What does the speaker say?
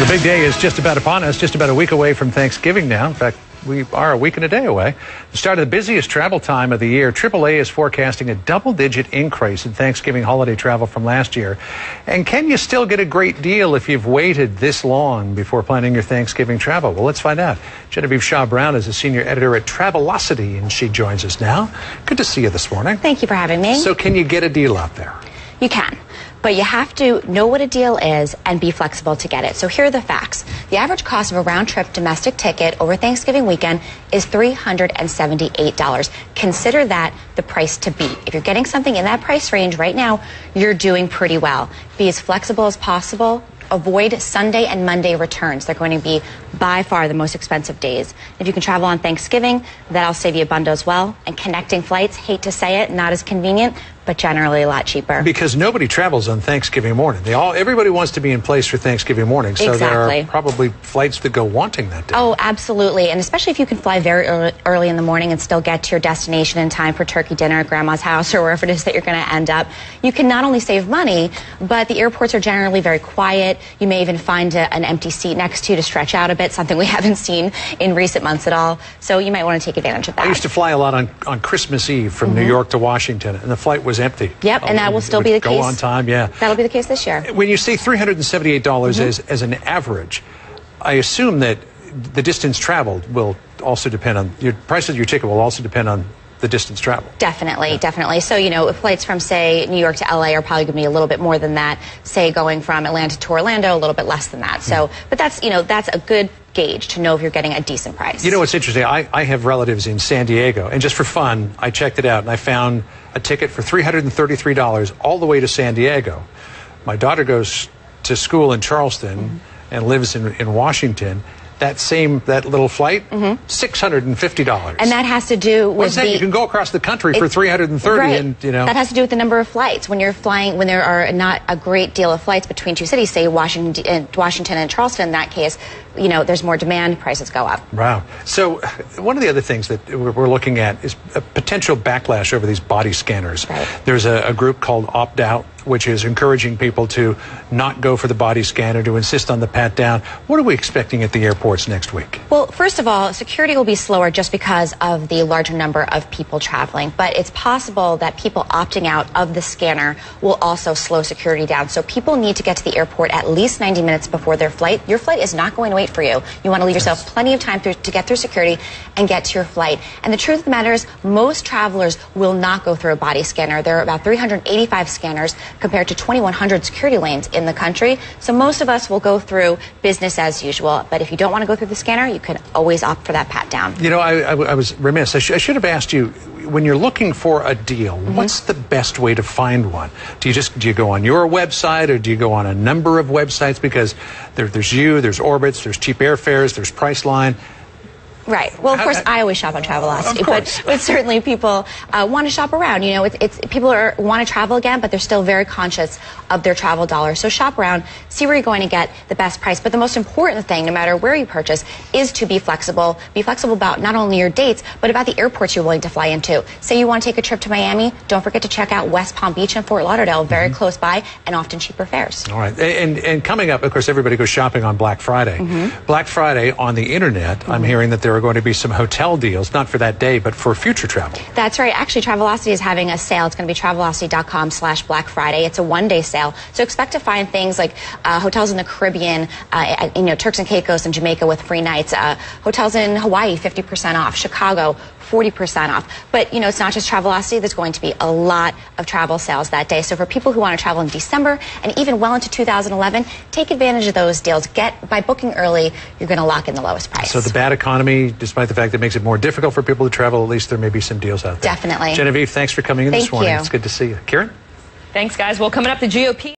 The big day is just about upon us, just about a week away from Thanksgiving now. In fact, we are a week and a day away. The start of the busiest travel time of the year. AAA is forecasting a double-digit increase in Thanksgiving holiday travel from last year. And can you still get a great deal if you've waited this long before planning your Thanksgiving travel? Well, let's find out. Genevieve Shaw Brown is a senior editor at Travelocity, and she joins us now. Good to see you this morning. Thank you for having me. So can you get a deal out there? You can. But you have to know what a deal is and be flexible to get it. So here are the facts. The average cost of a round-trip domestic ticket over Thanksgiving weekend is $378. Consider that the price to beat. If you're getting something in that price range right now, you're doing pretty well. Be as flexible as possible. Avoid Sunday and Monday returns. They're going to be by far the most expensive days. If you can travel on Thanksgiving, that'll save you a bundle as well. And connecting flights, hate to say it, not as convenient, but generally a lot cheaper. Because nobody travels on Thanksgiving morning. Everybody wants to be in place for Thanksgiving morning. So Exactly. There are probably flights that go wanting that day. Oh, absolutely. And especially if you can fly very early in the morning and still get to your destination in time for turkey dinner at grandma's house or wherever it is that you're going to end up. You can not only save money, but the airports are generally very quiet. You may even find an empty seat next to you to stretch out a bit, something we haven't seen in recent months at all. So you might want to take advantage of that. I used to fly a lot on Christmas Eve from New York to Washington, and the flight was empty. Yep, and that will still be the case. Go on time, yeah. That'll be the case this year. When you say $378 as an average, I assume that the distance traveled will also depend on your price of your ticket will also depend on the distance traveled. Definitely, definitely. So, flights from, say, New York to LA are probably going to be a little bit more than that. Say, going from Atlanta to Orlando, a little bit less than that. So, but that's a good gauge to know if you're getting a decent price. You know what's interesting? I have relatives in San Diego, and just for fun, I checked it out, and I found a ticket for $333 all the way to San Diego. My daughter goes to school in Charleston and lives in Washington. That little flight, $650. And that has to do with you can go across the country for $330, right. and that has to do with the number of flights. When you're flying, when there are not a great deal of flights between two cities, say Washington and Charleston, in that case, there's more demand, prices go up. Wow. So one of the other things that we're looking at is a potential backlash over these body scanners. Right. There's a group called Opt Out, which is encouraging people to not go for the body scanner, to insist on the pat down. What are we expecting at the airports next week? Well, first of all, security will be slower just because of the larger number of people traveling. But it's possible that people opting out of the scanner will also slow security down. So people need to get to the airport at least 90 minutes before their flight. Your flight is not going to wait for you. You want to leave yourself plenty of time to get through security and get to your flight. And the truth of the matter is, most travelers will not go through a body scanner. There are about 385 scanners compared to 2,100 security lanes in the country. So most of us will go through business as usual. But if you don't want to go through the scanner, you can always opt for that pat down. I was remiss. I should have asked you, when you're looking for a deal, what's the best way to find one? Do you go on your website, or do you go on a number of websites? Because there's there's Orbitz, there's Cheap Airfares, there's Priceline. Right. Well, of course, I always shop on Travelocity, but certainly people want to shop around. People want to travel again, but they're still very conscious of their travel dollars. So shop around, see where you're going to get the best price. But the most important thing, no matter where you purchase, is to be flexible. Be flexible about not only your dates, but about the airports you're willing to fly into. Say you want to take a trip to Miami, don't forget to check out West Palm Beach and Fort Lauderdale, very close by, and often cheaper fares. All right. And coming up, of course, everybody goes shopping on Black Friday. Black Friday on the internet, I'm hearing that there are going to be some hotel deals, not for that day, but for future travel. That's right. Actually, Travelocity is having a sale. It's going to be Travelocity.com/Black Friday. It's a one-day sale. So expect to find things like hotels in the Caribbean, Turks and Caicos and Jamaica with free nights, hotels in Hawaii, 50% off, Chicago, 40% off. But, it's not just Travelocity. There's going to be a lot of travel sales that day. So for people who want to travel in December and even well into 2011, take advantage of those deals. By booking early, you're going to lock in the lowest price. So the bad economy, despite the fact that it makes it more difficult for people to travel, at least there may be some deals out there. Definitely. Genevieve, thanks for coming in this morning. Thank you. It's good to see you. Kieran? Thanks, guys. Well, coming up, the GOP